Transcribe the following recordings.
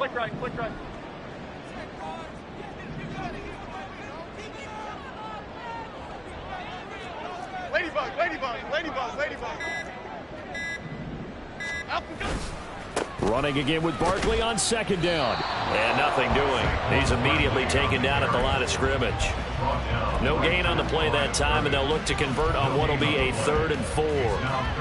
Click right, click right. Ladybug, ladybug, ladybug, ladybug. Up and go. Running again with Barkley on second down. And nothing doing. He's immediately taken down at the line of scrimmage. No gain on the play that time, and they'll look to convert on what will be a 3rd and 4.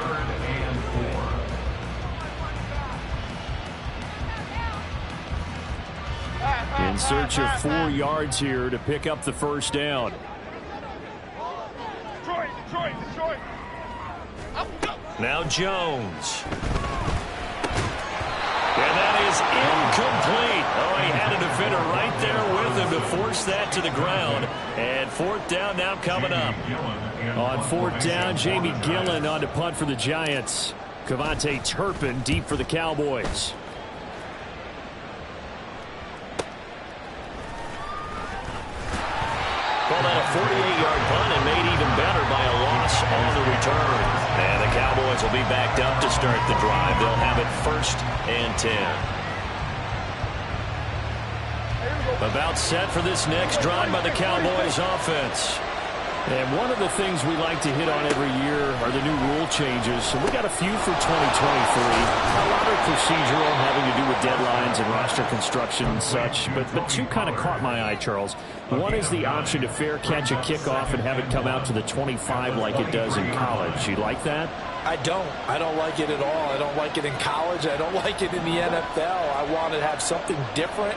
In search of 4 yards here to pick up the first down. Detroit, Detroit, Detroit. Up and go. Now Jones. And that is incomplete. Oh, he had a defender right there with him to force that to the ground. And 4th down now coming up. On 4th down, Jamie Gillen on to punt for the Giants. Kevontae Turpin deep for the Cowboys. Called out a 48-yard punt and made even better by a loss on the return. And the Cowboys will be backed up to start the drive. They'll have it 1st and 10. About set for this next drive by the Cowboys offense. And one of the things we like to hit on every year are the new rule changes. So we got a few for 2023. A lot of procedural, having to do with deadlines and roster construction and such. But 2 kind of caught my eye, Charles. One is the option to fair catch a kickoff and have it come out to the 25 like it does in college. You like that? I don't like it at all. I don't like it in college. I don't like it in the NFL. I want to have something different,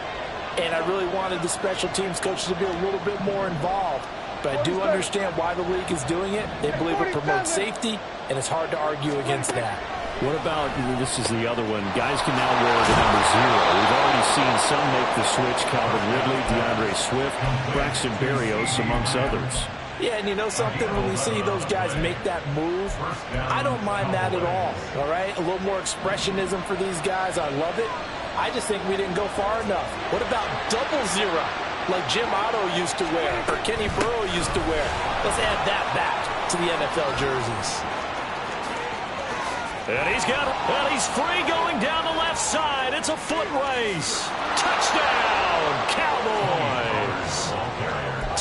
and I really wanted the special teams coaches to be a little bit more involved. But I do understand why the league is doing it. They believe it promotes safety, and it's hard to argue against that. What about, this is the other one, guys can now wear the number 0. We've already seen some make the switch, Calvin Ridley, DeAndre Swift, Braxton Berrios, amongst others. Yeah, and you know something, when we see those guys make that move, I don't mind that at all right? A little more expressionism for these guys. I love it. I just think we didn't go far enough. What about 00? Like Jim Otto used to wear, or Kenny Burrow used to wear. Let's add that back to the NFL jerseys. And he's got it. And he's free going down the left side. It's a foot race. Touchdown, Cowboys.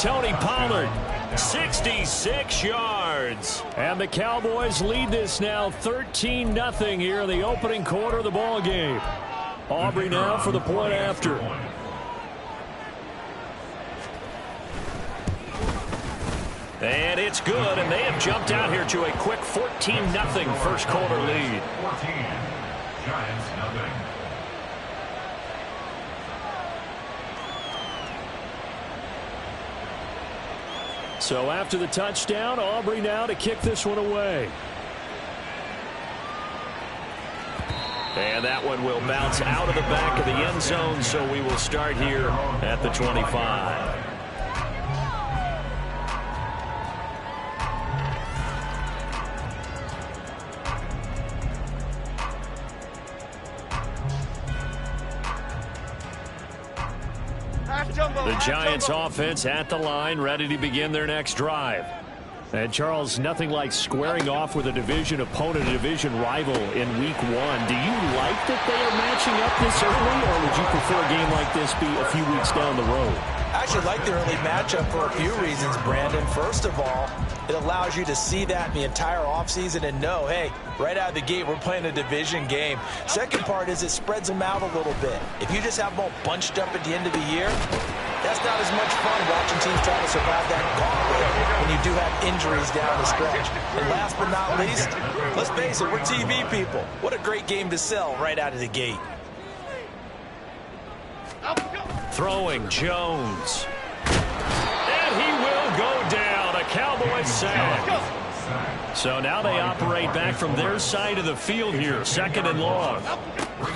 Tony Pollard, 66 yards. And the Cowboys lead this now 13-0 here in the opening quarter of the ball game. Aubrey now for the point after. And it's good, and they have jumped out here to a quick 14-0 first quarter lead. 14, Giants nothing. So after the touchdown, Aubrey now to kick this one away. And that one will bounce out of the back of the end zone, so we will start here at the 25. The Giants offense at the line, ready to begin their next drive. And Charles, nothing like squaring off with a division opponent, a division rival in week 1. Do you like that they are matching up this early, or would you prefer a game like this be a few weeks down the road? I actually like the early matchup for a few reasons, Brandon. First of all, it allows you to see that in the entire offseason and know, hey, right out of the gate, we're playing a division game. Second part is it spreads them out a little bit. If you just have them all bunched up at the end of the year, that's not as much fun watching teams try to survive that gauntlet when you do have injuries down the stretch. And last but not least, let's face it, we're TV people. What a great game to sell right out of the gate. Throwing Jones. And he will go down. A Cowboys sack. So now they operate back from their side of the field here. Second and long.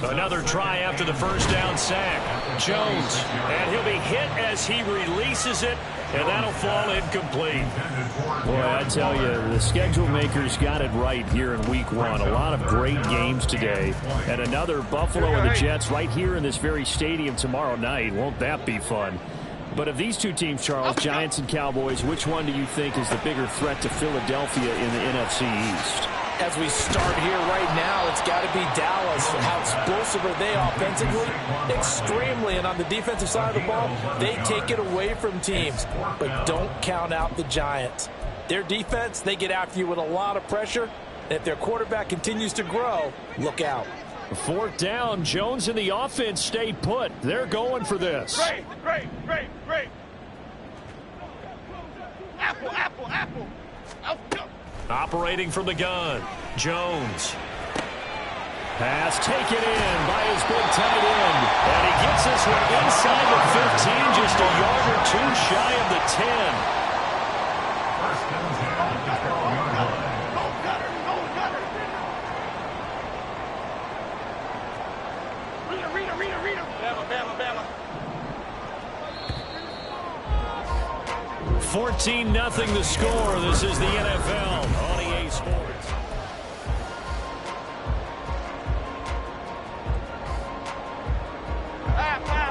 Another try after the first down sack. Jones. And he'll be hit as he releases it. And that'll fall incomplete. Boy, I tell you, the schedule makers got it right here in week 1. A lot of great games today. And another Buffalo and the Jets right here in this very stadium tomorrow night. Won't that be fun? But of these two teams, Charles, Giants and Cowboys, which one do you think is the bigger threat to Philadelphia in the NFC East? As we start here right now, it's got to be Dallas. How explosive are they offensively? Extremely. And on the defensive side of the ball, they take it away from teams. But don't count out the Giants. Their defense, they get after you with a lot of pressure. And if their quarterback continues to grow, look out. 4th down. Jones and the offense stay put. They're going for this. Great. Apple. Out, go. Operating from the gun, Jones. Pass taken in by his big tight end. And he gets this one inside the 15, just a yard or two shy of the 10. First and 10 at the 12-yard line. Go, Gunner. Read him. Bama. 14-0 the score. This is the NFL on EA Sports.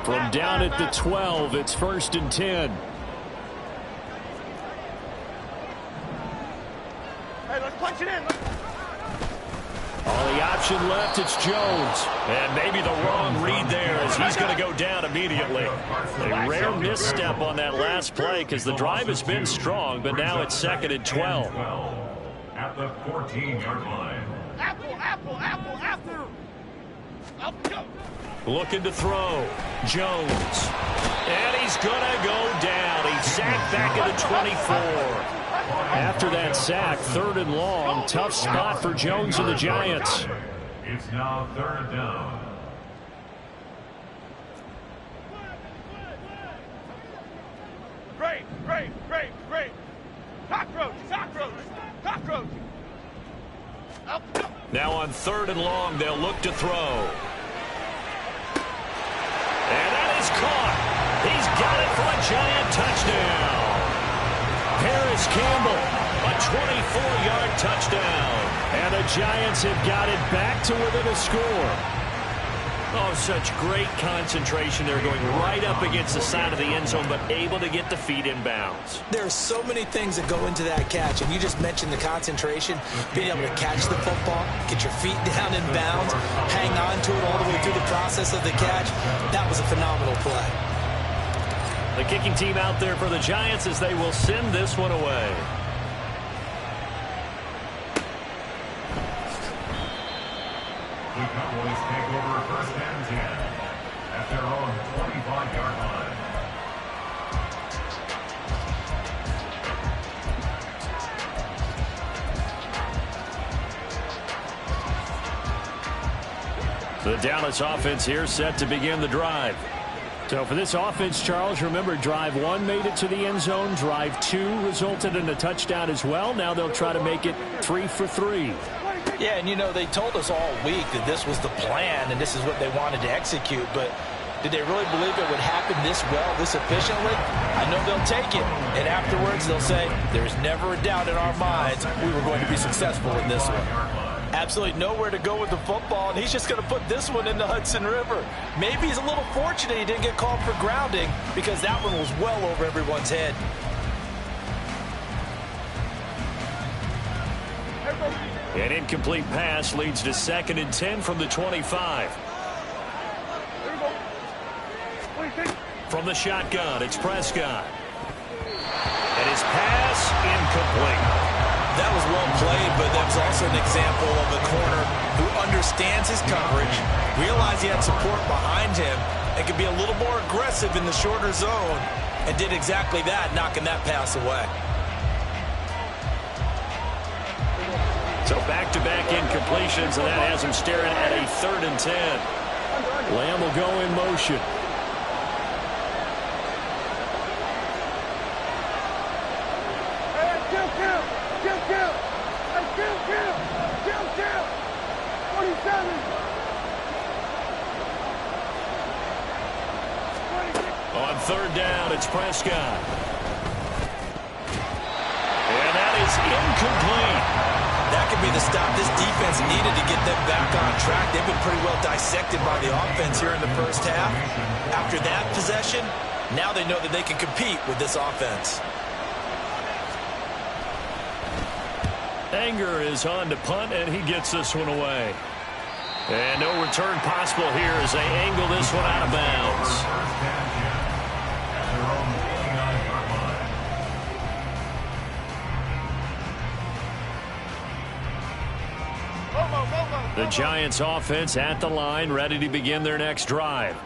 From down at the 12, it's 1st and 10. Hey, let's punch it in. All the option left, it's Jones. And maybe the wrong read there as he's going to go down immediately. A rare misstep on that last play because the drive has been strong, but now it's 2nd and 12. At the 14-yard line. Apple. Out, go. Looking to throw. Jones. And he's going to go down. He's sacked back at the 24. After that sack, 3rd and long. Tough spot for Jones and the Giants. It's now 3rd down. Great. Cockroach. Out, go. Now on 3rd and long, they'll look to throw. And that is caught. He's got it for a Giant touchdown. Harris Campbell, A 24-yard touchdown. and the Giants have got it back to within a score. Oh, such great concentration. They're going right up against the side of the end zone, but able to get the feet in bounds. There are so many things that go into that catch, and you just mentioned the concentration, being able to catch the football, get your feet down in bounds, hang on to it all the way through the process of the catch. That was a phenomenal play. The kicking team out there for the Giants as they will send this one away. The Cowboys take over 1st and 10 at their own 25-yard line. The Dallas offense here set to begin the drive. So for this offense, Charles, remember drive 1 made it to the end zone. Drive 2 resulted in a touchdown as well. Now they'll try to make it 3 for 3. Yeah, and you know, they told us all week that this was the plan and this is what they wanted to execute, but did they really believe it would happen this well, this efficiently? I know they'll take it, and afterwards they'll say, there's never a doubt in our minds we were going to be successful in this one. Absolutely nowhere to go with the football, and he's just going to put this one in the Hudson River. Maybe he's a little fortunate he didn't get called for grounding because that one was well over everyone's head. An incomplete pass leads to 2nd and 10 from the 25. From the shotgun, it's Prescott. And his pass incomplete. That was well played, but that was also an example of a corner who understands his coverage, realized he had support behind him, and could be a little more aggressive in the shorter zone, and did exactly that, knocking that pass away. So back-to-back incompletions, and that has him staring at a 3rd and 10. Lamb will go in motion. On 3rd down, it's Prescott. And that is incomplete. That could be the stop this defense needed to get them back on track. They've been pretty well dissected by the offense here in the first half. After that possession, now they know that they can compete with this offense. Anger is on to punt, and he gets this one away. And no return possible here as they angle this one out of bounds. First and 10 at their own 49-yard line. The Giants offense at the line, ready to begin their next drive.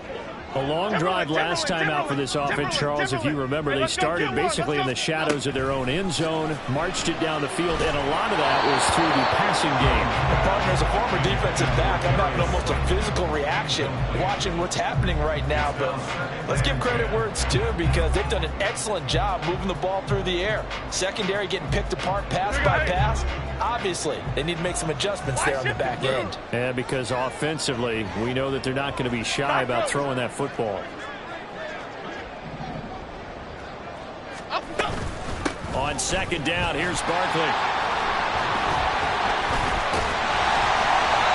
A long drive last time out for this offense, Charles. If you remember, they started basically in the shadows of their own end zone, marched it down the field, and a lot of that was through the passing game. Partner, as a former defensive back, I'm having almost a physical reaction watching what's happening right now. But let's give credit where it's due, because they've done an excellent job moving the ball through the air. Secondary getting picked apart pass by pass. Obviously, they need to make some adjustments there on the back end. Yeah, because offensively, we know that they're not going to be shy about throwing that football. On second down, here's Barkley.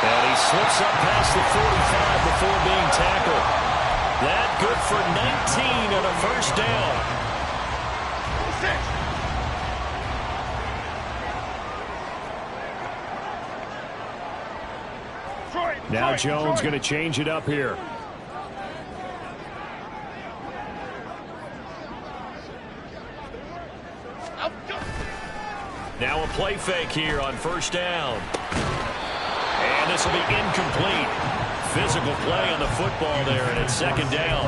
And he slips up past the 45 before being tackled. That good for 19 on a first down. Now Jones going to change it up here. Now a play fake here on first down. And this will be incomplete. Physical play on the football there, and it's second down.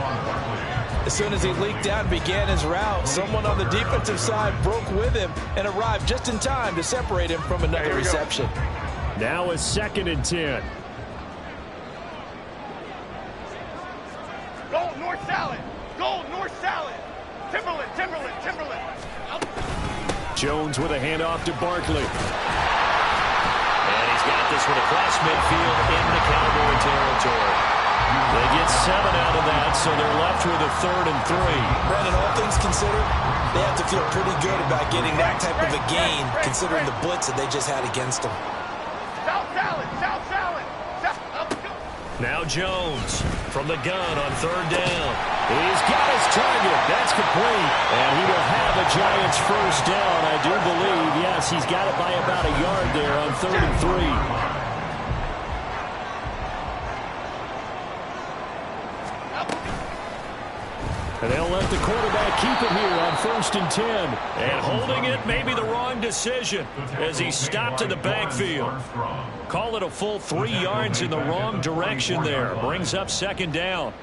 As soon as he leaked out and began his route, someone on the defensive side broke with him and arrived just in time to separate him from another reception. Now a second and 10. Go north salad. Go north salad. Timberland, Timberland, Timberland. Jones with a handoff to Barkley. And he's got this one across midfield into Cowboy territory. They get 7 out of that, so they're left with a 3rd and 3. Brandon, all things considered, they have to feel pretty good about getting that type of a gain, considering the blitz that they just had against them. South salad, South salad. Now Jones from the gun on 3rd down. He's got his target. That's complete. And he will have a Giants first down, I do believe. Yes, he's got it by about a yard there on 3rd and 3. And they'll let the quarterback keep it here on 1st and 10. And holding it may be the wrong decision as he stopped in the backfield. Call it a full 3 yards in the wrong direction there. Brings up 2nd down.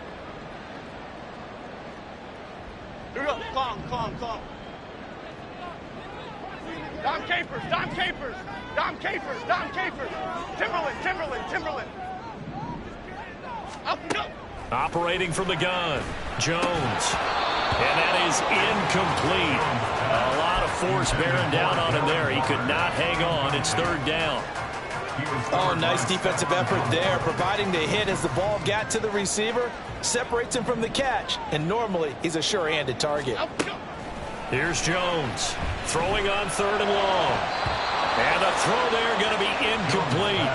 Calm. Dom Capers, Dom Capers, Dom Capers, Dom Capers. Timberland. Up, go. Operating from the gun, Jones. And that is incomplete. A lot of force bearing down on him there. He could not hang on. It's 3rd down. Oh, nice defensive effort there, providing the hit as the ball got to the receiver, separates him from the catch, and normally he's a sure-handed target. Here's Jones, throwing on 3rd and long. And the throw there going to be incomplete.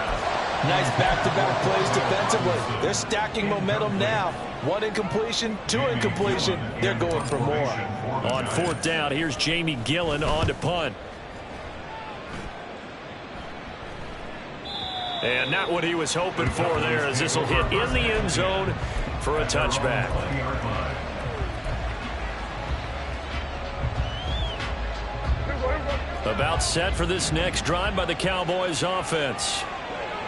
Nice back-to-back plays defensively. They're stacking momentum now. 1 incompletion, 2 incompletion. They're going for more. On 4th down, here's Jamie Gillen on to punt. And not what he was hoping for there, as this will hit in the end zone for a touchback. About set for this next drive by the Cowboys offense.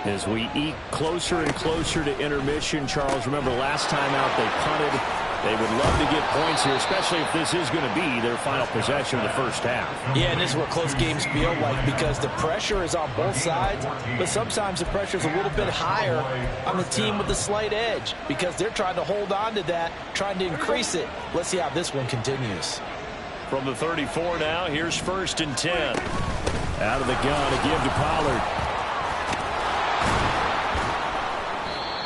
As we eke closer and closer to intermission, Charles, remember last time out they punted. They would love to get points here, especially if this is going to be their final possession of the first half. Yeah, and this is what close games feel like, because the pressure is on both sides, but sometimes the pressure is a little bit higher on the team with the slight edge, because they're trying to hold on to that, trying to increase it. Let's see how this one continues. From the 34 now, here's 1st and 10. Out of the gun, a give to Pollard.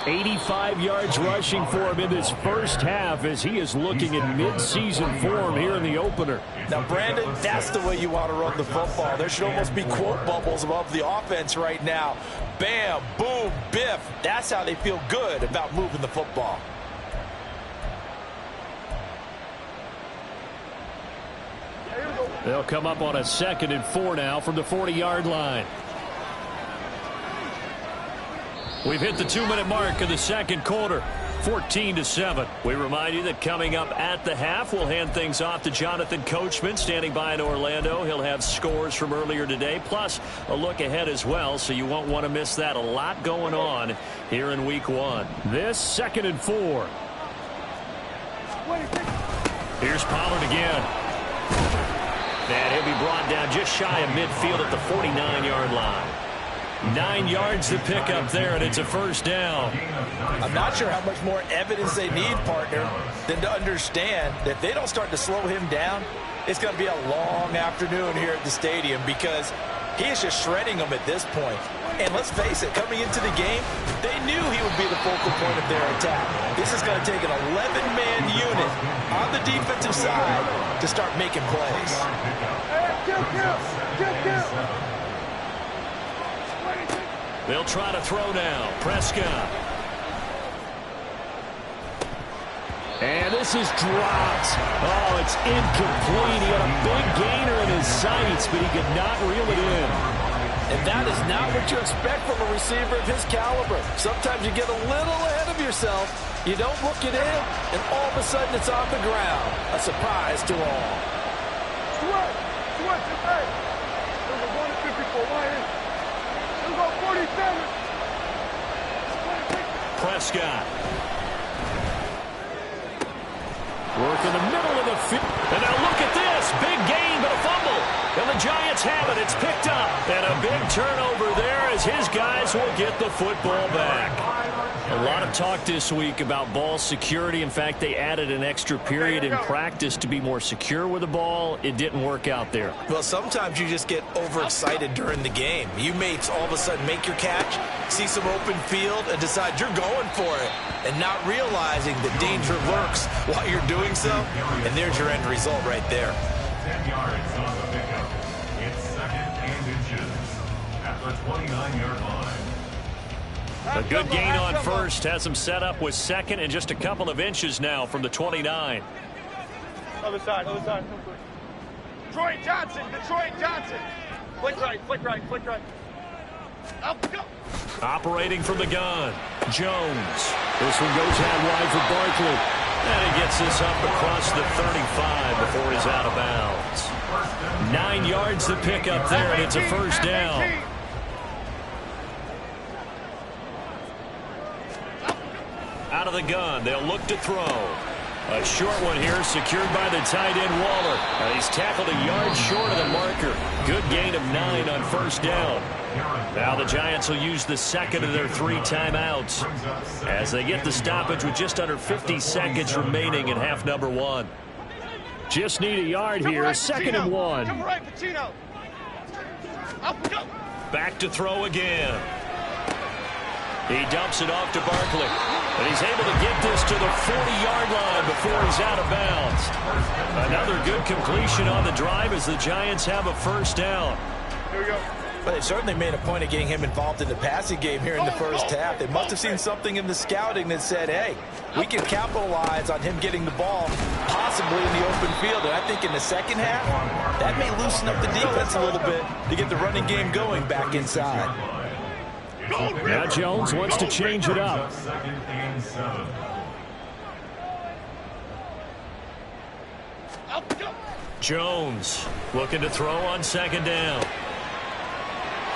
85 yards rushing for him in this first half as he is looking in mid-season form here in the opener. Now, Brandon, that's the way you want to run the football. There should almost be quote bubbles above the offense right now. Bam, boom, biff. That's how they feel good about moving the football. Here we go. They'll come up on a 2nd and 4 now from the 40-yard line. We've hit the 2-minute mark of the second quarter. 14-7. We remind you that coming up at the half, we'll hand things off to Jonathan Coachman standing by in Orlando. He'll have scores from earlier today, plus a look ahead as well, so you won't want to miss that. A lot going on here in week 1. This 2nd and 4. Here's Pollard again. And he'll be brought down just shy of midfield at the 49-yard line. 9 yards to pick up there, and it's a first down. I'm not sure how much more evidence they need, partner, than to understand that if they don't start to slow him down, it's going to be a long afternoon here at the stadium because he is just shredding them at this point. And let's face it, coming into the game, they knew he would be the focal point of their attack. This is going to take an 11-man unit on the defensive side to start making plays. They'll try to throw now. Prescott. And this is dropped. Oh, it's incomplete. He had a big gainer in his sights, but he could not reel it in. And that is not what you expect from a receiver of his caliber. Sometimes you get a little ahead of yourself. You don't look it in, and all of a sudden it's on the ground. A surprise to all. Switch, hey. There's a 154 right here. There's a 47. Prescott. Work in the middle of the field. And now look at this. Big gain, but a fumble. And the Giants have it. It's picked up. And a big turnover there as his guys will get the football back. A lot of talk this week about ball security. In fact, they added an extra period in practice to be more secure with the ball. It didn't work out there. Well, sometimes you just get overexcited during the game. You may all of a sudden make your catch, see some open field, and decide you're going for it, and not realizing the danger lurks while you're doing so. And there's your end result right there. 10 yards on the pickup. It's 2nd and inches at the 29-yard line. A good gain on first. Has him set up with 2nd and just a couple of inches now from the 29. Other side. Detroit Johnson. Flick right. Up, go. Operating from the gun. Jones. This one goes out wide for Barkley. And he gets this up across the 35 before he's out of bounds. 9 yards to pick up there, and it's a first down. Out of the gun, they'll look to throw. A short one here, secured by the tight end Waller. And he's tackled a yard short of the marker. Good gain of 9 on first down. Now the Giants will use the 2nd of their 3 timeouts as they get the stoppage with just under 50 seconds remaining in half number 1. Just need a yard here. 2nd and 1. Come right, Pacino. Up, go. Back to throw again. He dumps it off to Barkley. And he's able to get this to the 40-yard line before he's out of bounds. Another good completion on the drive as the Giants have a first down. Here we go. But they certainly made a point of getting him involved in the passing game here in the first half. They must have seen something in the scouting that said, hey, we can capitalize on him getting the ball possibly in the open field. And I think in the second half, that may loosen up the defense a little bit to get the running game going back inside. Now Jones wants to change it up. 2nd and 7. Jones looking to throw on 2nd down.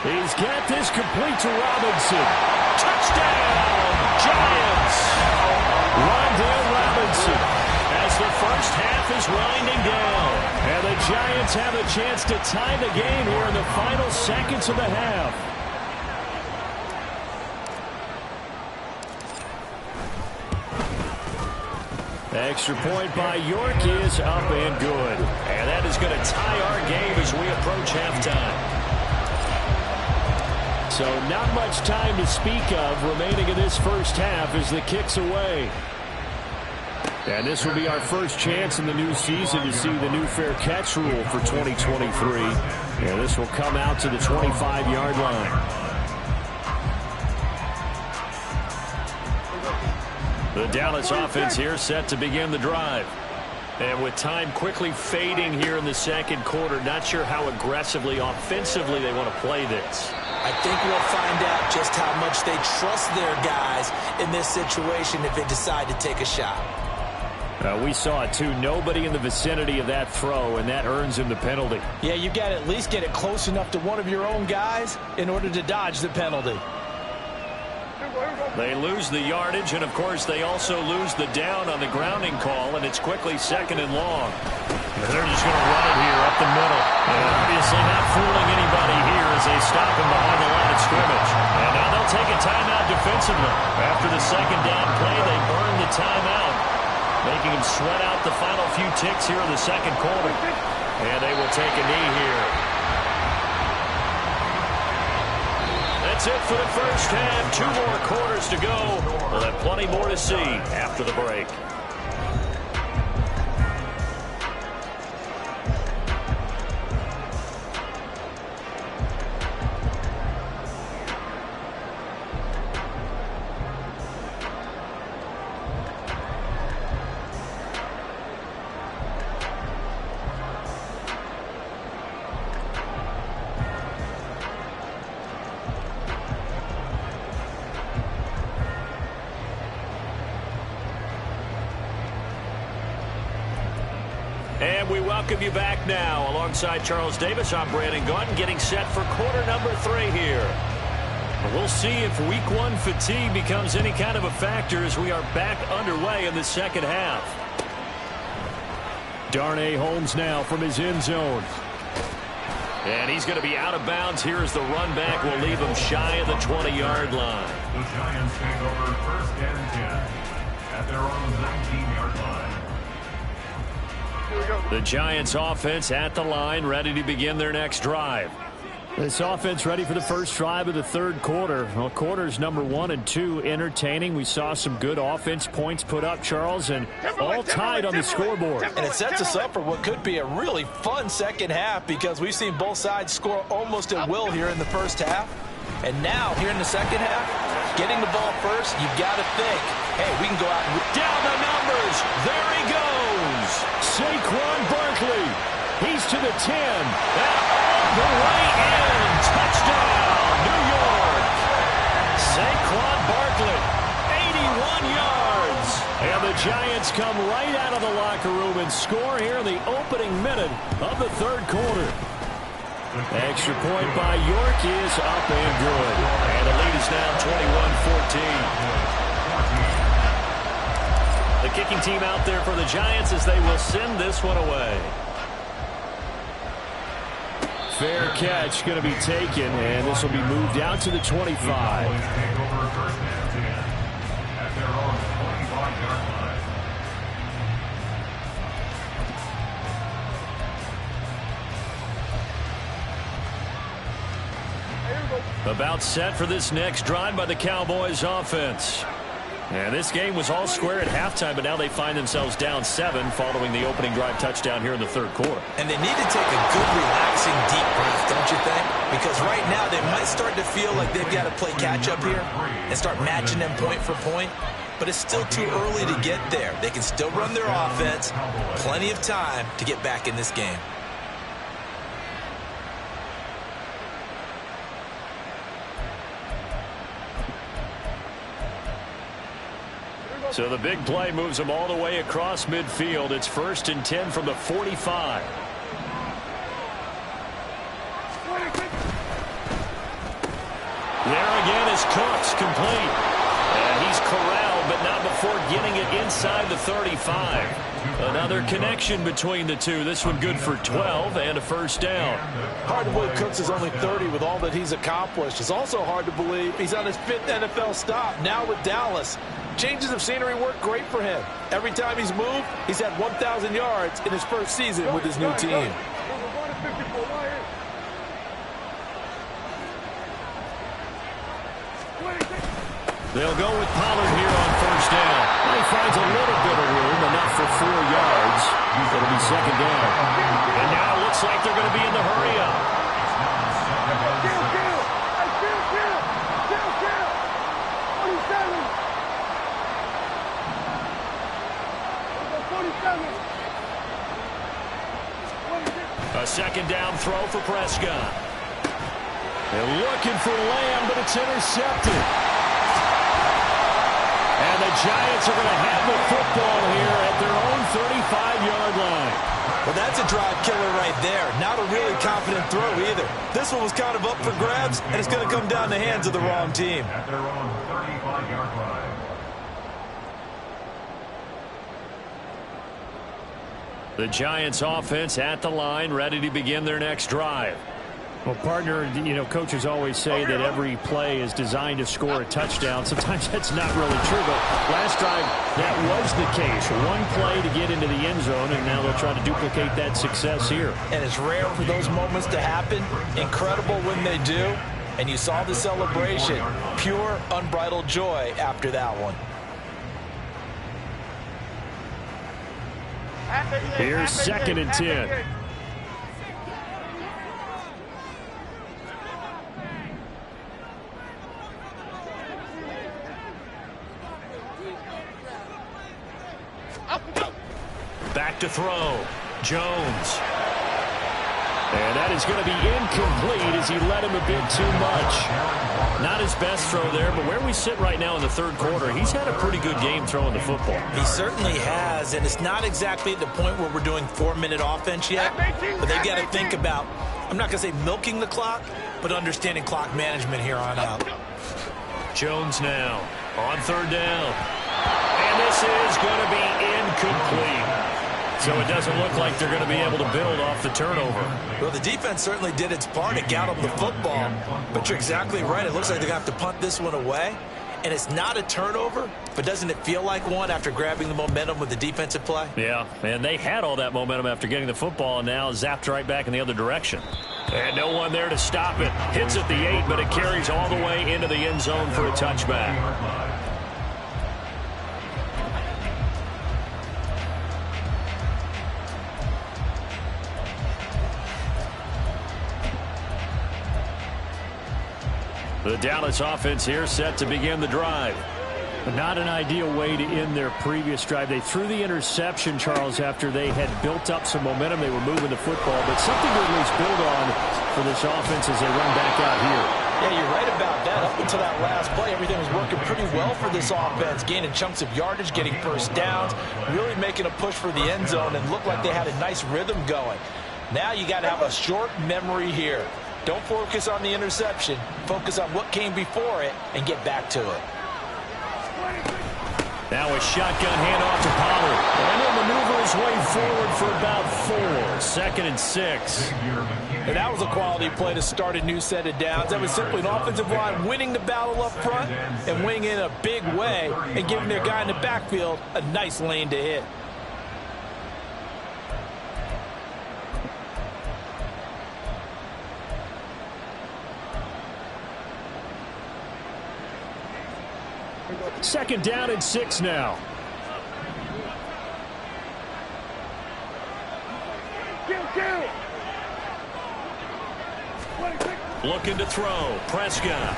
He's got this complete to Robinson. Touchdown, Giants! Rondale Robinson. As the first half is winding down. And the Giants have a chance to tie the game here in the final seconds of the half. Extra point by York is up and good. And that is going to tie our game as we approach halftime. So not much time to speak of remaining in this first half as the kick's away. And this will be our first chance in the new season to see the new fair catch rule for 2023. And this will come out to the 25-yard line. The Dallas offense here set to begin the drive. And with time quickly fading here in the second quarter, not sure how aggressively, offensively they want to play this. I think we'll find out just how much they trust their guys in this situation if they decide to take a shot. We saw it, too. Nobody in the vicinity of that throw, and that earns him the penalty. Yeah, you've got to at least get it close enough to one of your own guys in order to dodge the penalty. They lose the yardage, and, of course, they also lose the down on the grounding call, and it's quickly 2nd and long. And they're just going to run it here up the middle. And obviously not fooling anybody here as they stop him behind the line of scrimmage. And now they'll take a timeout defensively. After the 2nd down play, they burn the timeout, making him sweat out the final few ticks here in the second quarter. And they will take a knee here. That's it for the first half. 2 more quarters to go. We'll have plenty more to see after the break. And we welcome you back now. Alongside Charles Davis, I'm Brandon Gaudin, getting set for quarter number 3 here. We'll see if week 1 fatigue becomes any kind of a factor as we are back underway in the second half. Darnay Holmes now from his end zone. And he's going to be out of bounds here as the run back will leave him shy of the 20-yard line. The Giants take over 1st and 10 at their own 19-yard line. The Giants offense at the line, ready to begin their next drive. This offense ready for the first drive of the third quarter. Well, quarters number 1 and 2 entertaining. We saw some good offense points put up, Charles, and all tied on the scoreboard. And it sets us up for what could be a really fun second half because we've seen both sides score almost at will here in the first half. And now, here in the second half, getting the ball first, you've got to think, hey, we can go out and down the numbers. There he goes. Saquon Barkley. He's to the 10. And all the way in. Touchdown, New York. Saquon Barkley, 81 yards. And the Giants come right out of the locker room and score here in the opening minute of the third quarter. Extra point by York is up and good. And the lead is now 21-14. The kicking team out there for the Giants as they will send this one away. Fair catch going to be taken, and this will be moved out to the 25. About set for this next drive by the Cowboys offense. And this game was all square at halftime, but now they find themselves down 7 following the opening drive touchdown here in the third quarter. And they need to take a good, relaxing, deep breath, don't you think? Because right now they might start to feel like they've got to play catch-up here and start matching them point for point. But it's still too early to get there. They can still run their offense. Plenty of time to get back in this game. So the big play moves them all the way across midfield. It's 1st and 10 from the 45. There again is Cooks, complete. And he's corralled, but not before getting it inside the 35. Another connection between the two. This one good for 12 and a first down. Hard to believe Cooks is only 30 with all that he's accomplished. It's also hard to believe he's on his 5th NFL stop, now with Dallas. Changes of scenery work great for him. Every time he's moved, he's had 1,000 yards in his first season with his new team. They'll go with Pollard here on first down. He finds a little bit of room, enough for 4 yards. It'll be second down. And now it looks like they're going to be in the hurry-up. A second down throw for Prescott. They're looking for Lamb, but it's intercepted. And the Giants are going to have the football here at their own 35-yard line. Well, that's a drive killer right there. Not a really confident throw either. This one was kind of up for grabs, and it's going to come down the hands of the wrong team. At their own 35-yard line. The Giants offense at the line, ready to begin their next drive. Well, partner, coaches always say that every play is designed to score a touchdown. Sometimes that's not really true, but last drive, that was the case. One play to get into the end zone, and now they'll try to duplicate that success here. And it's rare for those moments to happen. Incredible when they do. And you saw the celebration. Pure, unbridled joy after that one. Here's 2nd and 10. Back to throw. Jones. And that is going to be incomplete as he led him a bit too much. Not his best throw there, but where we sit right now in the third quarter, he's had a pretty good game throwing the football. He certainly has, and it's not exactly at the point where we're doing 4-minute offense yet, but they've got to think about, I'm not going to say milking the clock, but understanding clock management here on out. Jones now on third down. And this is going to be incomplete. So it doesn't look like they're going to be able to build off the turnover. Well, the defense certainly did its part to get them the football. But you're exactly right. It looks like they're going to have to punt this one away. And it's not a turnover, but doesn't it feel like one after grabbing the momentum with the defensive play? Yeah, and they had all that momentum after getting the football and now zapped right back in the other direction. And no one there to stop it. Hits at the 8, but it carries all the way into the end zone for a touchback. The Dallas offense here set to begin the drive. But not an ideal way to end their previous drive. They threw the interception, Charles, after they had built up some momentum. They were moving the football, but something to at least build on for this offense as they run back out here. Yeah, you're right about that. Up until that last play, everything was working pretty well for this offense, gaining chunks of yardage, getting first downs, really making a push for the end zone, and looked like they had a nice rhythm going. Now you got to have a short memory here. Don't focus on the interception. Focus on what came before it and get back to it. Now a shotgun handoff to Pollard. And he'll maneuver his way forward for about 4. 2nd and 6. And that was a quality play to start a new set of downs. That was simply an offensive line winning the battle up front and winning in a big way and giving their guy in the backfield a nice lane to hit. Second down and 6 now. Looking to throw. Prescott.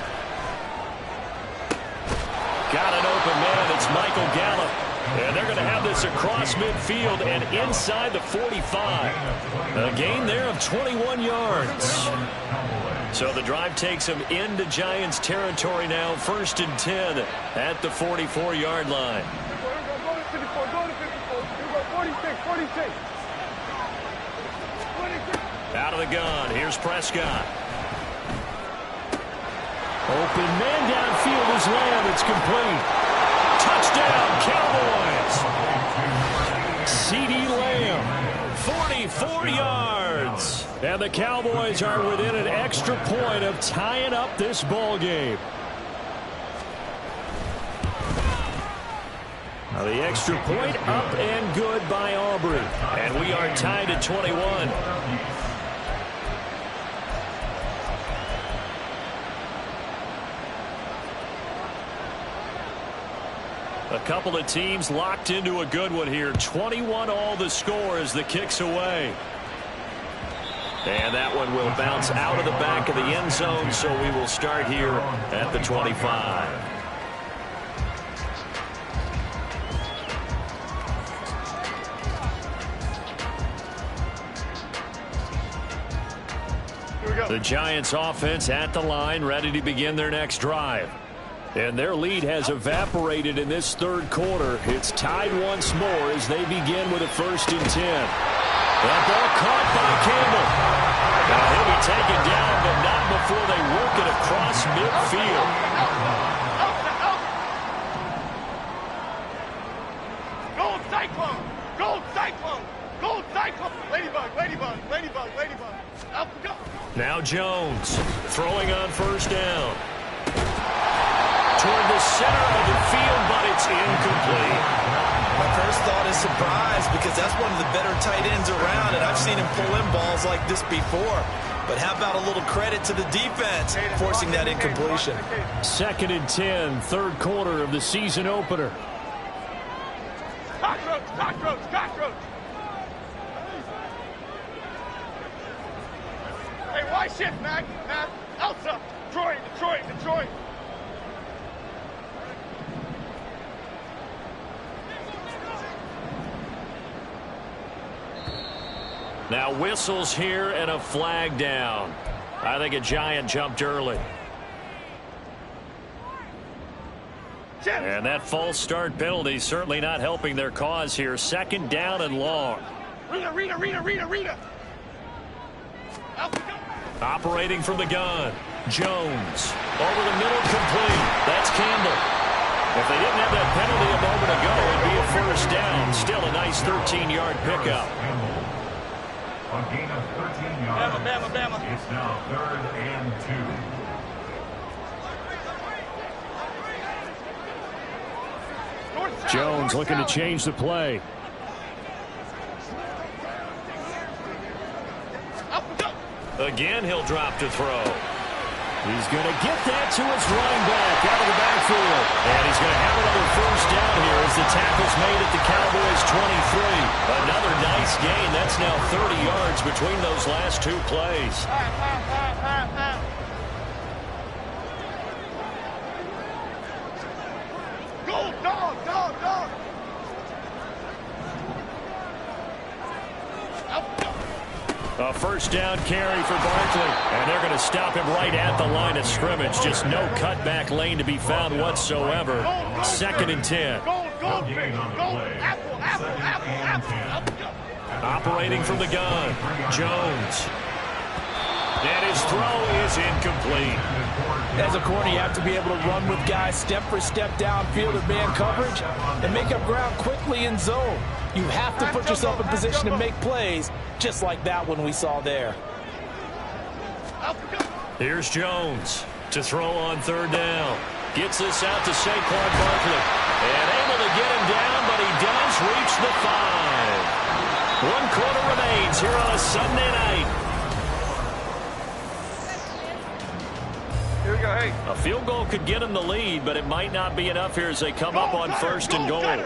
Got an open man. It's Michael Gallup. And they're going to have this across midfield and inside the 45. A gain there of 21 yards. So the drive takes them into Giants territory now. 1st and 10 at the 44-yard line. Go to 54. Go to 54. Go 46. Out of the gun. Here's Prescott. Open man downfield is Lamb. It's complete. Touchdown, Cowboys. CeeDee Lamb. 44 yards. And the Cowboys are within an extra point of tying up this ball game. Now the extra point up and good by Aubrey. And we are tied at 21. A couple of teams locked into a good one here. 21 all the score as the kick's away. And that one will bounce out of the back of the end zone, so we will start here at the 25. The Giants offense at the line, ready to begin their next drive. And their lead has evaporated in this third quarter. It's tied once more as they begin with a 1st and 10. That ball caught by Campbell. Now he'll be taken down, but not before they work it across midfield. Gold Cyclone! Gold Cyclone! Gold Cyclone! Ladybug, ladybug, ladybug, ladybug. Up we go. Now Jones throwing on 1st down. Toward the center of the field, but it's incomplete. My first thought is surprise because that's one of the better tight ends around, and I've seen him pull in balls like this before. But how about a little credit to the defense forcing that incompletion? 2nd and 10, third quarter of the season opener. Cockroach, cockroach, cockroach. Hey, why shift, Mac? Mac, Elsa. Detroit, Detroit, Detroit. Now whistles here and a flag down. I think a Giant jumped early. And that false start penalty certainly not helping their cause here. 2nd down and long. Rita. Operating from the gun. Jones. Over the middle, complete. That's Campbell. If they didn't have that penalty a moment ago, it'd be a 1st down. Still a nice 13-yard pickup. A gain of 13 yards. Bama. It's now 3rd and 2. Jones looking to change the play. Again, he'll drop to throw. He's going to get that to his running back out of the backfield. And he's going to have another 1st down here as the tackle's made at the Cowboys' 23. Another nice gain. That's now 30 yards between those last 2 plays. Go, dog. A 1st down carry for Barkley. And they're going to stop him right at the line of scrimmage. Just no cutback lane to be found whatsoever. 2nd and 10. Go. Apple. Operating from the gun. Jones. And his throw is incomplete. As a corner, you have to be able to run with guys step for step downfield in man coverage and make up ground quickly in zone. You have to put yourself in position to make plays, just like that one we saw there. Here's Jones to throw on 3rd down. Gets this out to Saquon Barkley. And able to get him down, but he does reach the 5. 1 quarter remains here on a Sunday night. Here we go, hey. A field goal could get him the lead, but it might not be enough here as they come up on 1st and goal. Go.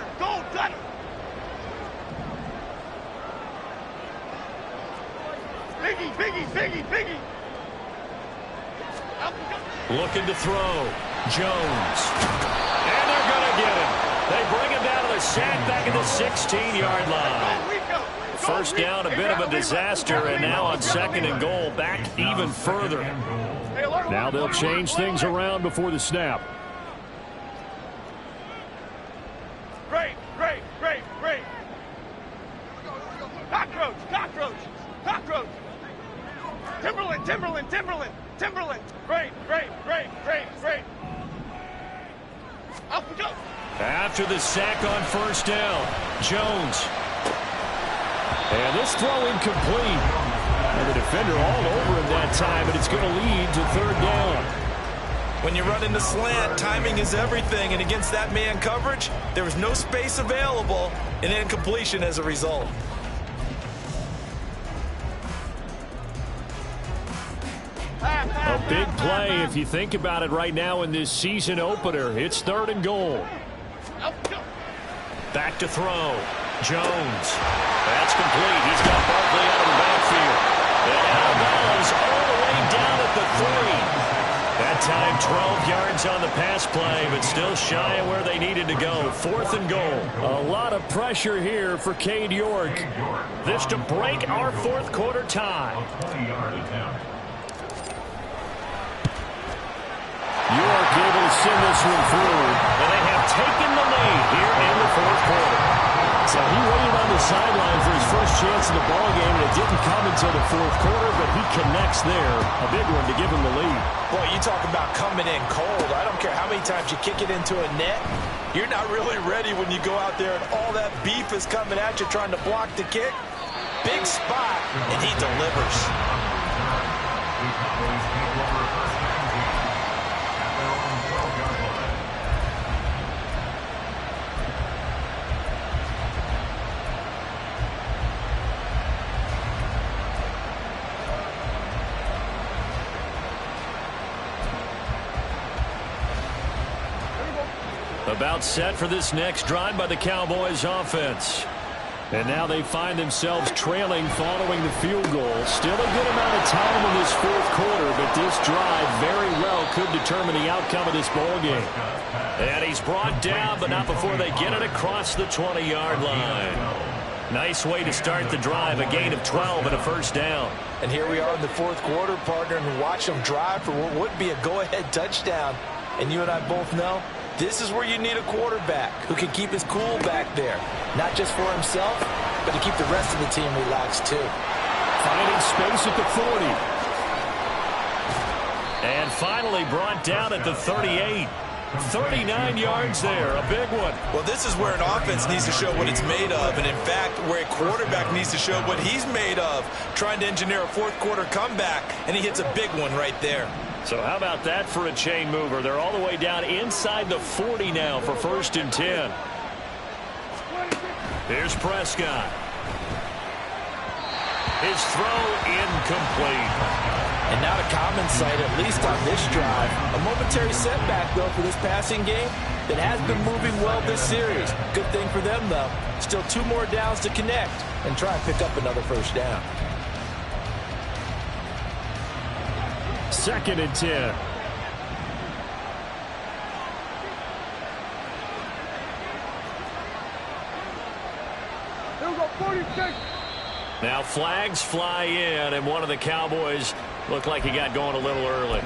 Biggie. Looking to throw. Jones. And they're going to get him. They bring him down to the sack back at the 16-yard line. 1st down, a bit of a disaster, and now on 2nd and goal, back even further. Now they'll change things around before the snap. Great. Cockroach. Timberland. Great. Up we go. After the sack on 1st down, Jones. And this throw incomplete. And the defender all over him that time, but it's going to lead to 3rd down. When you run into slant, timing is everything, and against that man coverage, there was no space available, and incompletion as a result. A big play if you think about it right now in this season opener. It's 3rd and goal. Back to throw. Jones. That's complete. He's got Barkley out of the backfield. And out of bounds all the way down at the 3. That time 12 yards on the pass play, but still shy of where they needed to go. 4th and goal. A lot of pressure here for Cade York. This to break our 4th quarter tie. 20-yard attempt. be able to send this one through. And they have taken the lead here in the fourth quarter. So he waited on the sideline for his first chance in the ball game, and it didn't come until the fourth quarter, but he connects there. A big one to give him the lead. Boy, you talk about coming in cold. I don't care how many times you kick it into a net. You're not really ready when you go out there and all that beef is coming at you trying to block the kick. Big spot, and he delivers. The Cowboys take over first and 10 at their own 12-yard line. About set for this next drive by the Cowboys offense. And now they find themselves trailing following the field goal. Still a good amount of time in this fourth quarter, but this drive very well could determine the outcome of this ball game. And he's brought down, but not before they get it across the 20-yard line. Nice way to start the drive, a gain of 12 and a first down. And here we are in the fourth quarter, partner, and watch them drive for what would be a go-ahead touchdown. And you and I both know this is where you need a quarterback who can keep his cool back there. Not just for himself, but to keep the rest of the team relaxed too. Finding space at the 40. And finally brought down at the 38. 39 yards there, a big one. Well, this is where an offense needs to show what it's made of, and in fact, where a quarterback needs to show what he's made of, trying to engineer a fourth quarter comeback, and he hits a big one right there. So how about that for a chain mover? They're all the way down inside the 40 now for first and 10. Here's Prescott. His throw incomplete. And not a common sight, at least on this drive. A momentary setback, though, for this passing game that has been moving well this series. Good thing for them, though. Still 2 more downs to connect and try and pick up another first down. Second and 10. Here we go, 46. Now flags fly in, and one of the Cowboys looked like he got going a little early.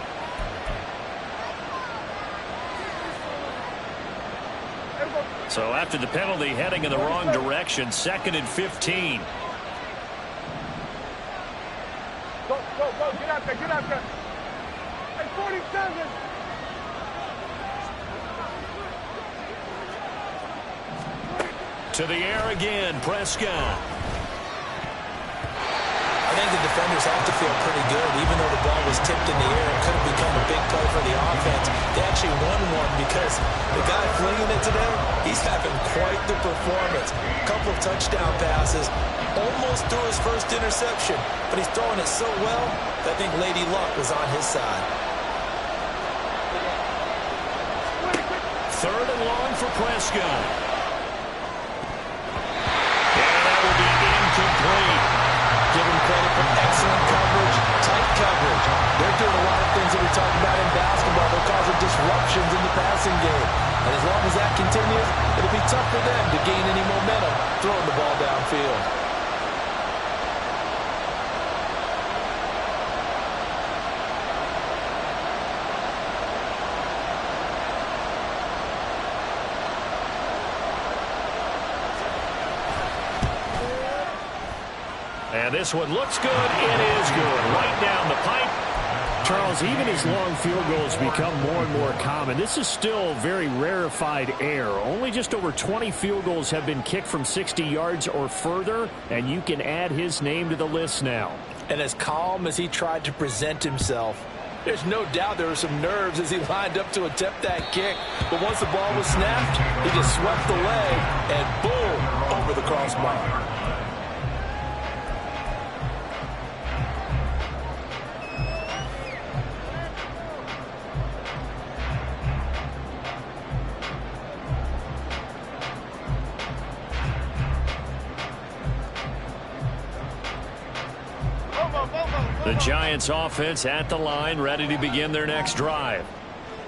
So after the penalty, heading in the wrong direction, second and 15. Go, go, go, get out there, get out there. Hey, 47. To the air again, Prescott. I think the defenders have to feel pretty good, even though the ball was tipped in the air. It could have become a big play for the offense. They actually won one because the guy flinging it to them, he's having quite the performance. A couple of touchdown passes, almost threw his first interception, but he's throwing it so well that I think Lady Luck was on his side. Third and long for Prescott. And that will be incomplete. Give him credit for excellent coverage, tight coverage. They're doing a lot of things that we talk about in basketball. They're causing disruptions in the passing game. And as long as that continues, it'll be tough for them to gain any momentum throwing the ball downfield. And this one looks good. It is good. Right down the pipe. Charles, even as long field goals become more and more common, this is still very rarefied air. Only just over 20 field goals have been kicked from 60 yards or further, and you can add his name to the list now. And as calm as he tried to present himself, there's no doubt there were some nerves as he lined up to attempt that kick. But once the ball was snapped, he just swept the leg and boom, over the crossbar. The Giants offense at the line, ready to begin their next drive.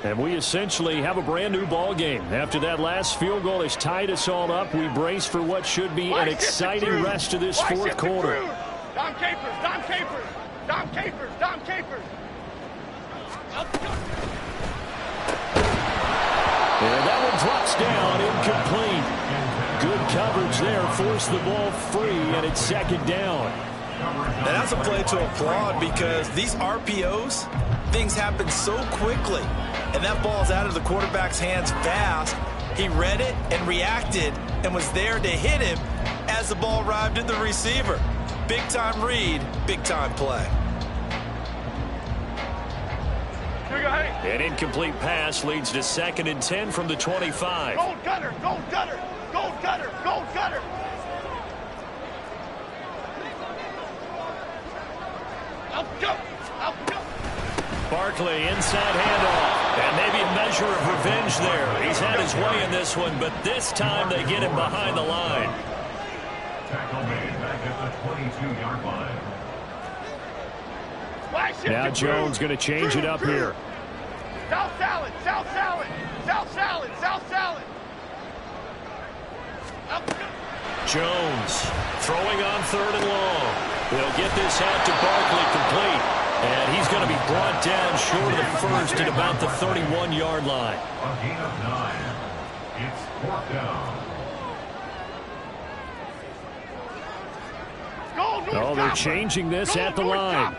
And we essentially have a brand new ball game. After that last field goal has tied us all up, we brace for what should be an exciting rest of this fourth quarter. Dom Capers, Dom Capers, Dom Capers, Dom Capers. And that one drops down, incomplete. Good coverage there, forced the ball free, and it's second down. And that's a play to applaud because these RPOs, things happen so quickly. And that ball's out of the quarterback's hands fast. He read it and reacted and was there to hit him as the ball arrived at the receiver. Big-time read, big-time play. An incomplete pass leads to 2nd and 10 from the 25. Gold gutter, gold gutter, gold gutter, gold gutter. Out go, out go. Barkley inside handoff. And maybe a measure of revenge there. He's had his way in this one, but this time they get him behind the line. Tackle made back at the 22-yard line. Now Jones going to change it up here. South salad, south salad, south salad, south salad. Jones throwing on 3rd and long. They'll get this out to Barkley complete. And he's going to be brought down short of the first at about the 31-yard line. A gain of 9. It's 4th down. Oh, they're changing this at the line.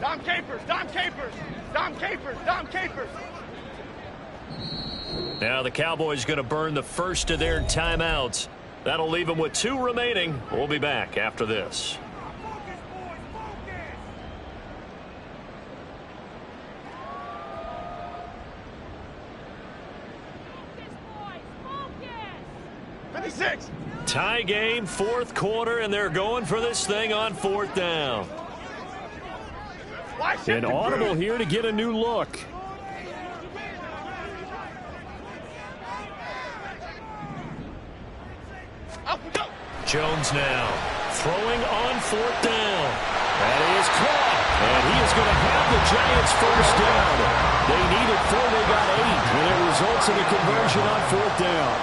Dom Capers, Dom Capers, Dom Capers, Dom Capers. Now the Cowboys going to burn the first of their timeouts. That'll leave them with 2 remaining. We'll be back after this. Tie game, 4th quarter, and they're going for this thing on 4th down. An audible here to get a new look. Jones now throwing on 4th down. That is caught, and he is going to have the Giants first down. They needed 4, they got 8, and it results in a conversion on 4th down.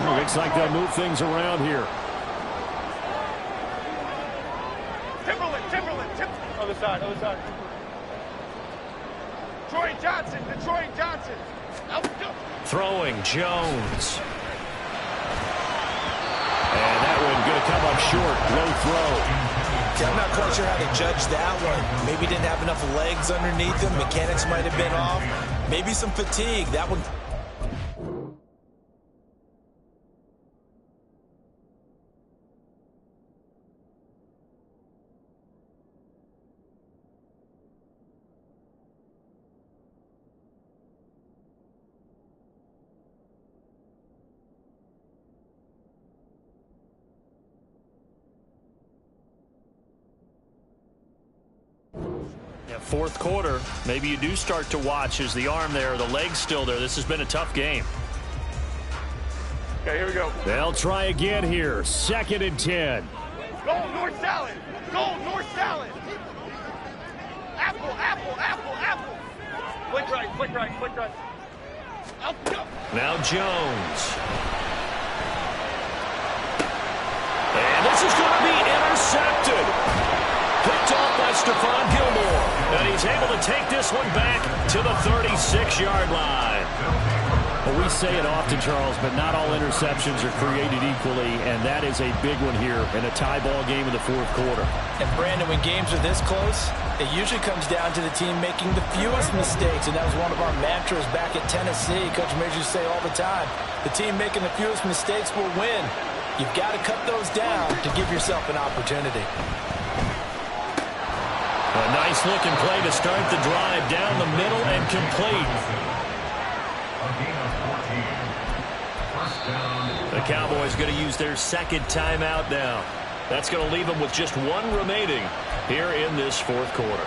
Looks like they'll move things around here. Timberland. Other side. Troy Johnson. Throwing Jones. And that one going to come up short. Low throw. Okay, I'm not quite sure how to judge that one. Maybe didn't have enough legs underneath him. Mechanics might have been off. Maybe some fatigue. That one. Yeah, 4th quarter, maybe you do start to watch as the arm there, the leg's still there. This has been a tough game. Okay, here we go. They'll try again here. 2nd and 10. Gold north salad. Apple. Flick right. Out go. Now Jones. And this is going to be intercepted. Picked off by Stephon Gilmore. And he's able to take this one back to the 36-yard line. Well, we say it often, Charles, but not all interceptions are created equally, and that is a big one here in a tie ball game in the 4th quarter. And, Brandon, when games are this close, it usually comes down to the team making the fewest mistakes, and that was one of our mantras back at Tennessee. Coach Majors used to say all the time, the team making the fewest mistakes will win. You've got to cut those down to give yourself an opportunity. A nice-looking play to start the drive down the middle and complete. The Cowboys going to use their 2nd timeout now. That's going to leave them with just 1 remaining here in this 4th quarter.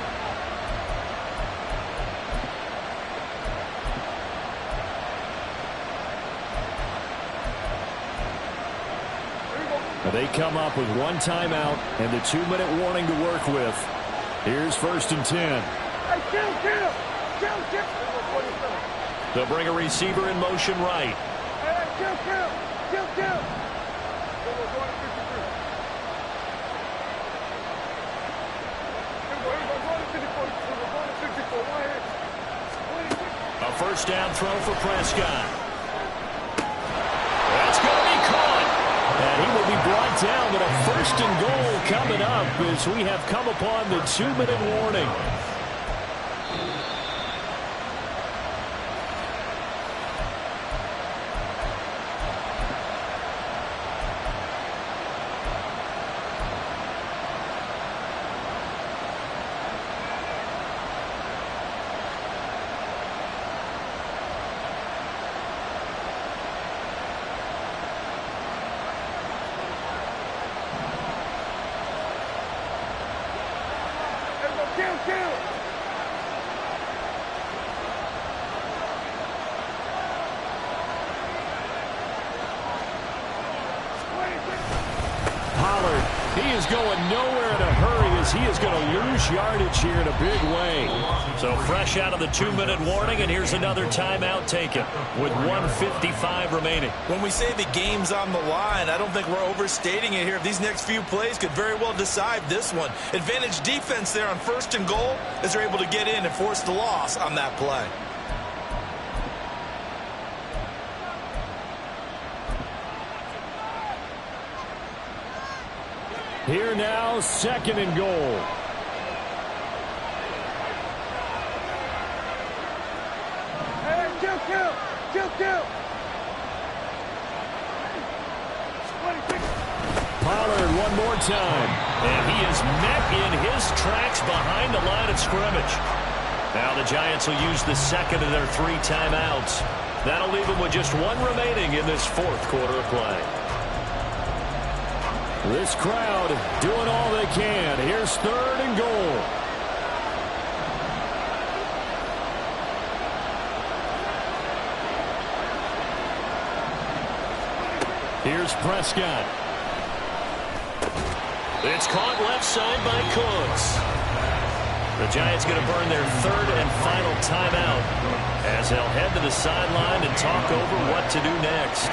They come up with 1 timeout and the 2-minute warning to work with. Here's 1st and 10. Hey, kill. They'll bring a receiver in motion right. Hey, kill. A first down throw for Prescott. That's going to be caught. And he will be brought down, but a first and goal coming up as we have come upon the 2-minute warning. He is going nowhere in a hurry as he is going to lose yardage here in a big way. So fresh out of the 2-minute warning, and here's another timeout taken with 1:55 remaining. When we say the game's on the line, I don't think we're overstating it here. These next few plays could very well decide this one. Advantage defense there on first and goal as they're able to get in and force the loss on that play. Here now, second and goal. Pollard one more time. And he is met in his tracks behind the line of scrimmage. Now the Giants will use the second of their 3 timeouts. That'll leave them with just 1 remaining in this 4th quarter of play. This crowd doing all they can. Here's third and goal. Here's Prescott. It's caught left side by Cooks. The Giants going to burn their 3rd and final timeout as they'll head to the sideline and talk over what to do next.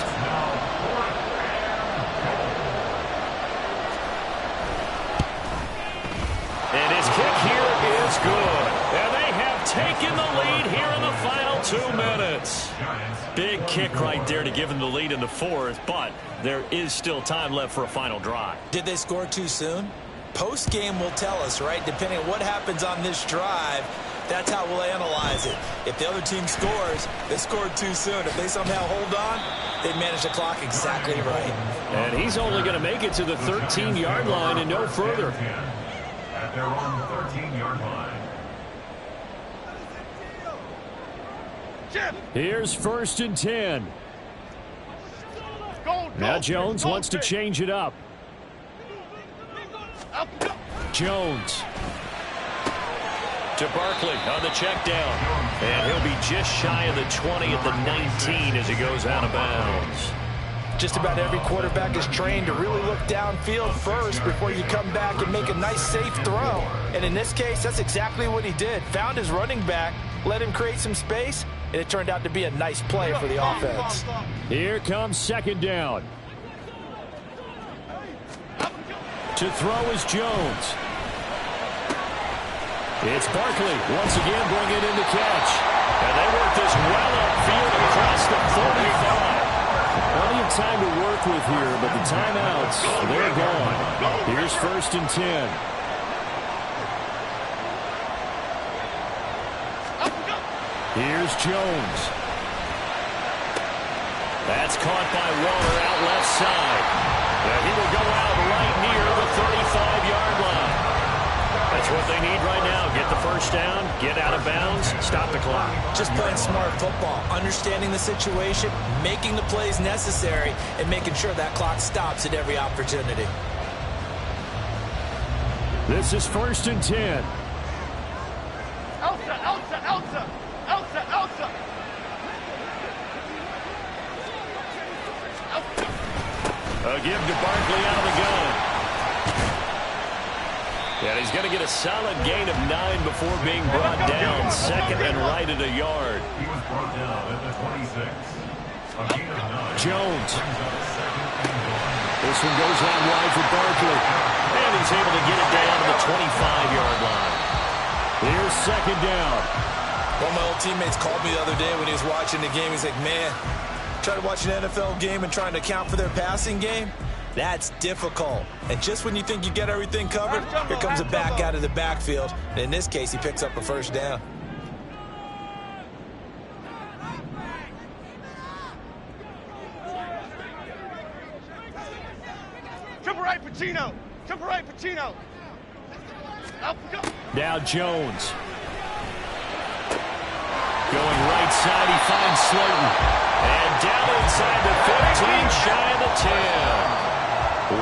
And his kick here is good. And they have taken the lead here in the final 2 minutes. Big kick right there to give them the lead in the 4th, but there is still time left for a final drive. Did they score too soon? Post-game will tell us, right? Depending on what happens on this drive, that's how we'll analyze it. If the other team scores, they scored too soon. If they somehow hold on, they manage the clock exactly right. And he's only going to make it to the 13-yard line and no further. At their own 13-yard line. Here's 1st and 10. Now Jones wants to change it up. Jones. To Barkley on the check down. And he'll be just shy of the 20 at the 19 as he goes out of bounds. Just about every quarterback is trained to really look downfield first before you come back and make a nice, safe throw. And in this case, that's exactly what he did. Found his running back, let him create some space, and it turned out to be a nice play for the offense. Here comes 2nd down. To throw is Jones. It's Barkley once again bringing in the catch. And they work this well upfield across the 45. Plenty of time to work with here, but the timeouts, they're gone. Here's 1st and 10. Here's Jones. That's caught by Waller out left side. And he will go out right near the 35-yard line. That's what they need right now. Get the first down, get out of bounds, stop the clock. Just playing smart football, understanding the situation, making the plays necessary, and making sure that clock stops at every opportunity. This is 1st and 10. Elsa, Elsa, Elsa, Elsa, Elsa. A give to Barkley out of the gun. And he's going to get a solid gain of 9 before being brought down. 2nd and right at a yard. He was brought down at the 26. A gain of 9. Jones. This one goes out wide for Barkley. And he's able to get it down to the 25-yard line. Here's second down. One of my old teammates called me the other day when he was watching the game. He's like, man, trying to watch an NFL game and trying to account for their passing game, that's difficult. And just when you think you get everything covered, here comes a back out of the backfield. And in this case, he picks up a first down. Triple right, Pacino. Triple right, Pacino. Up we go. Now Jones. Going right side, he finds Slayton. And down inside the 15, shy of the 10.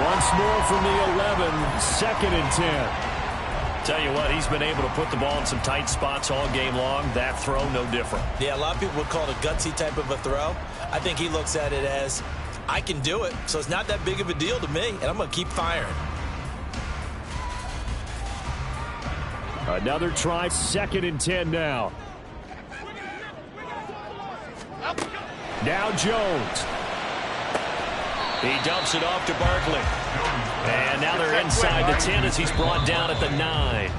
Once more from the 11, second and 10. Tell you what, he's been able to put the ball in some tight spots all game long. That throw, no different. Yeah, a lot of people would call it a gutsy type of a throw. I think he looks at it as, I can do it, so it's not that big of a deal to me, and I'm going to keep firing. Another try, second and 10 now. Now Jones. He dumps it off to Barkley. And now they're inside the 10 as he's brought down at the 9.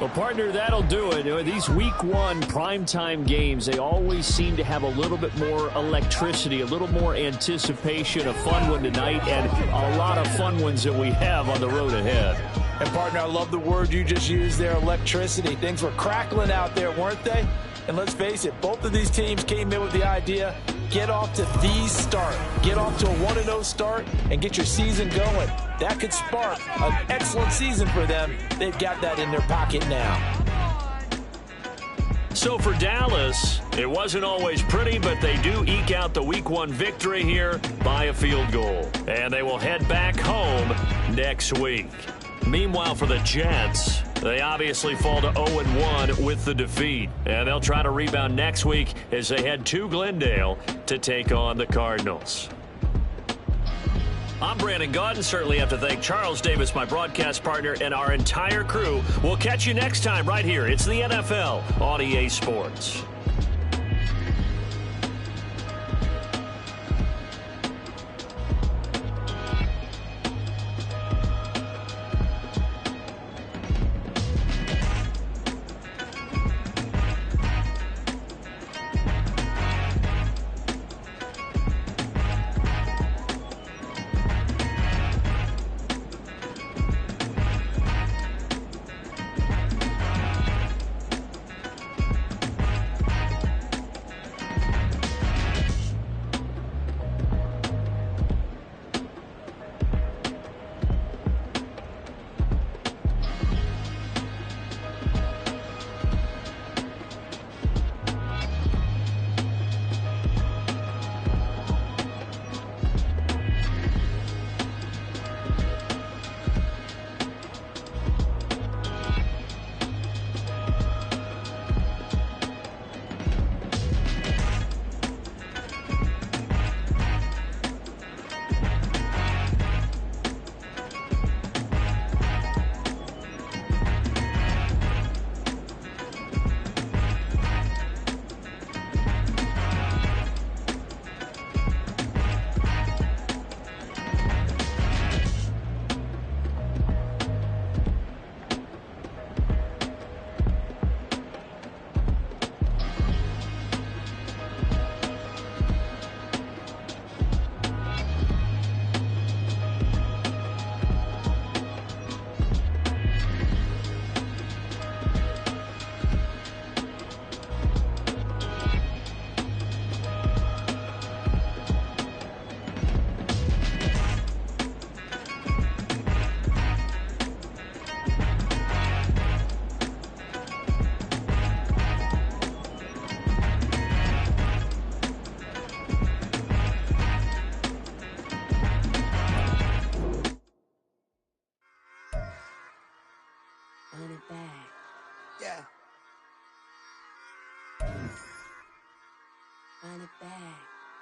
Well, partner, that'll do it. These week one primetime games, they always seem to have a little bit more electricity, a little more anticipation. A fun one tonight, and a lot of fun ones that we have on the road ahead. And, partner, I love the word you just used there, electricity. Things were crackling out there, weren't they? And let's face it, both of these teams came in with the idea, get off to the start. Get off to a 1-0 start and get your season going. That could spark an excellent season for them. They've got that in their pocket now. So for Dallas, it wasn't always pretty, but they do eke out the week one victory here by a field goal. And they will head back home next week. Meanwhile, for the Jets, they obviously fall to 0-1 with the defeat. And they'll try to rebound next week as they head to Glendale to take on the Cardinals. I'm Brandon Gaudin. Certainly have to thank Charles Davis, my broadcast partner, and our entire crew. We'll catch you next time right here. It's the NFL on EA Sports. Run it back. Yeah. Run it back.